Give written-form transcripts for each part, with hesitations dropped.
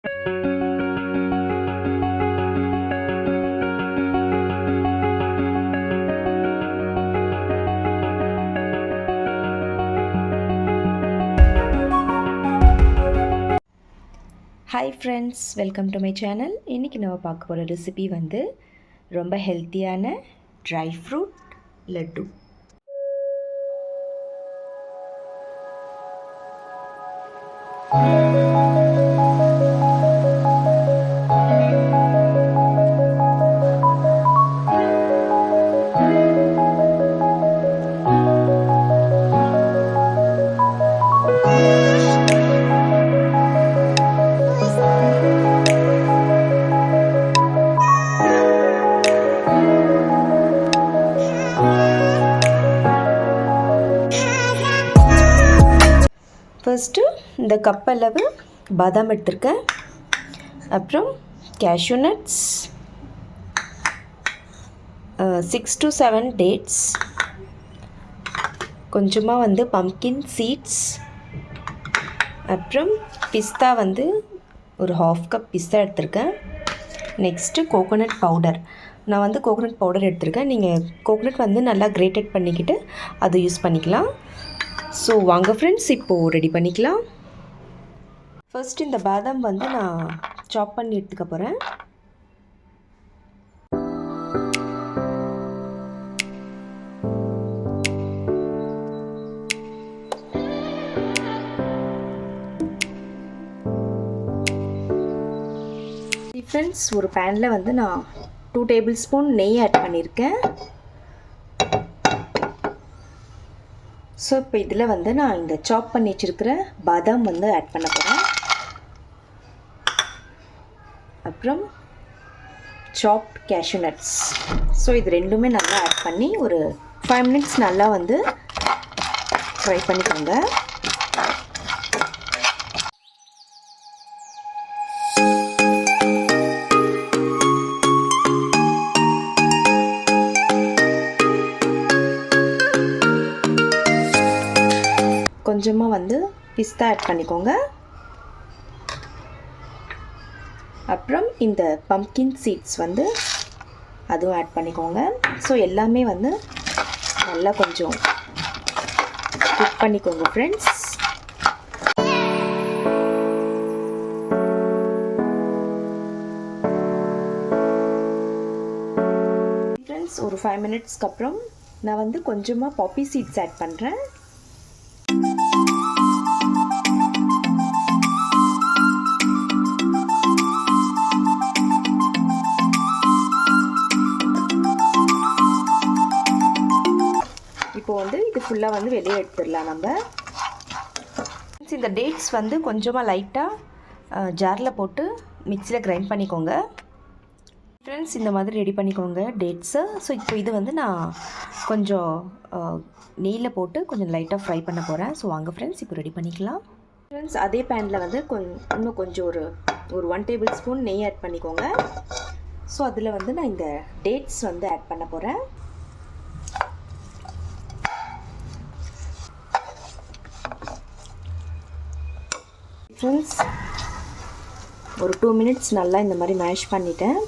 Hi friends, welcome to my channel. இன்றைக்கி நம்ம பார்க்க போகிற ரெசிபி வந்து ரொம்ப ஹெல்த்தியான ட்ரை ஃப்ரூட் லட்டு. ஃபர்ஸ்ட்டு இந்த கப்பளவு பாதாம் எடுத்திருக்கேன். அப்புறம் கேஷ்யூ நட்ஸ், 6 to 7 டேட்ஸ், கொஞ்சமாக வந்து பம்கின் சீட்ஸ், அப்புறம் பிஸ்தா வந்து ஒரு 1/2 கப் பிஸ்தா எடுத்திருக்கேன். Next coconut powder. நான் வந்து கோகோனட் பவுடர் எடுத்திருக்கேன். நீங்கள் கோகோனட் வந்து நல்லா கிரேட்டட் பண்ணிக்கிட்டு அதை யூஸ் பண்ணிக்கலாம். ஸோ வாங்க ஃப்ரெண்ட்ஸ், இப்போது ரெடி பண்ணிக்கலாம். ஃபர்ஸ்ட் இந்த பாதாம் வந்து நான் சாப் பண்ணி எடுத்துக்க போகிறேன். ஃப்ரெண்ட்ஸ், ஒரு பேனில் வந்து நான் 2 டேபிள் ஸ்பூன் நெய் ஆட் பண்ணியிருக்கேன். ஸோ இப்போ இதில் வந்து நான் இந்த சாப் பண்ணி வச்சுருக்கிற பாதாம் வந்து ஆட் பண்ண போகிறேன். அப்புறம் சாப்ட் கேஷ்யூ நட்ஸ். ஸோ இது ரெண்டுமே நல்லா ஆட் பண்ணி ஒரு 5 மினிட்ஸ் நல்லா வந்து ஃப்ரை பண்ணிக்கோங்க. கொஞ்சமாக வந்து பிஸ்தா ஆட் பண்ணிக்கோங்க. அப்புறம் இந்த பம்கின் சீட்ஸ் வந்து அதுவும் ஆட் பண்ணிக்கோங்க. ஸோ எல்லாமே வந்து நல்லா கொஞ்சம் குக் பண்ணிக்கோங்க ஃப்ரெண்ட்ஸ். ஃப்ரெண்ட்ஸ், ஒரு 5 மினிட்ஸ்க்கு அப்புறம் நான் வந்து கொஞ்சமாக பாப்பி சீட்ஸ் ஆட் பண்ணுறேன். இப்போ வந்து இது ஃபுல்லாக வந்து வெளியே எடுத்துடலாம் நம்ம. இந்த டேட்ஸ் வந்து கொஞ்சமாக லைட்டாக ஜாரில் போட்டு மிக்சியில் கிரைண்ட் பண்ணிக்கோங்க ஃப்ரெண்ட்ஸ். இந்த மாதிரி ரெடி பண்ணிக்கோங்க டேட்ஸு. ஸோ இப்போ இது வந்து நான் கொஞ்சம் நெய்யில் போட்டு கொஞ்சம் லைட்டாக ஃப்ரை பண்ண போகிறேன். ஸோ வாங்க ஃப்ரெண்ட்ஸ், இப்போ ரெடி பண்ணிக்கலாம். ஃப்ரெண்ட்ஸ், அதே பேனில் வந்து இன்னும் கொஞ்சம் ஒரு 1 டேபிள் ஸ்பூன் நெய் ஆட் பண்ணிக்கோங்க. ஸோ அதில் வந்து நான் இந்த டேட்ஸ் வந்து ஆட் பண்ண போகிறேன். ஃப்ரெண்ட்ஸ், ஒரு 2 மினிட்ஸ் நல்லா இந்த மாதிரி மேஷ் பண்ணிட்டேன்.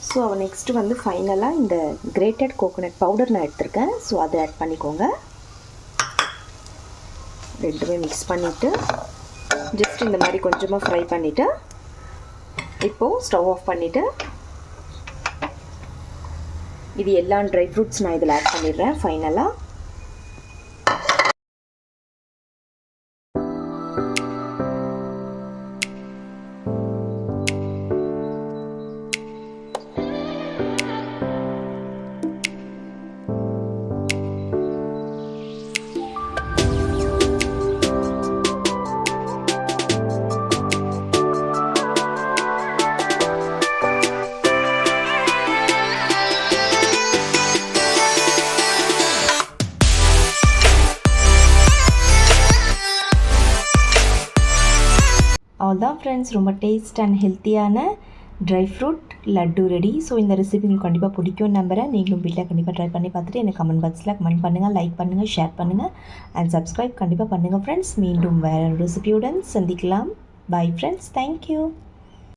ஸோ நெக்ஸ்ட்டு வந்து ஃபைனலாக இந்த கிரேட்டட் கோகோனட் பவுடர் நான் எடுத்திருக்கேன். ஸோ அதை ஆட் பண்ணிக்கோங்க. ரெண்டுமே மிக்ஸ் பண்ணிவிட்டு ஜஸ்ட் இந்த மாதிரி கொஞ்சமாக ஃப்ரை பண்ணிவிட்டு இப்போது ஸ்டவ் ஆஃப் பண்ணிவிட்டு இது எல்லா ட்ரை ஃப்ரூட்ஸ் நான் இதில் ஆட் பண்ணிடுறேன் ஃபைனலாக. அவ்வளோதான் ஃப்ரெண்ட்ஸ், ரொம்ப டேஸ்ட் அண்ட் ஹெல்த்தியான dry fruit laddu ready. So இந்த ரெசிபி உங்களுக்கு கண்டிப்பாக பிடிக்கும்னு நம்புகிறேன். நீங்களும் வீட்டில் கண்டிப்பாக ட்ரை பண்ணி பார்த்துட்டு எனக்கு கமெண்ட் பாக்ஸில் கமெண்ட் பண்ணுங்கள், லைக் பண்ணுங்கள், ஷேர் பண்ணுங்கள் அண்ட் சப்ஸ்கிரைப் கண்டிப்பாக பண்ணுங்கள் ஃப்ரெண்ட்ஸ். மீண்டும் வேறு ரெசிபியுடன் சந்திக்கலாம். Bye friends, thank you.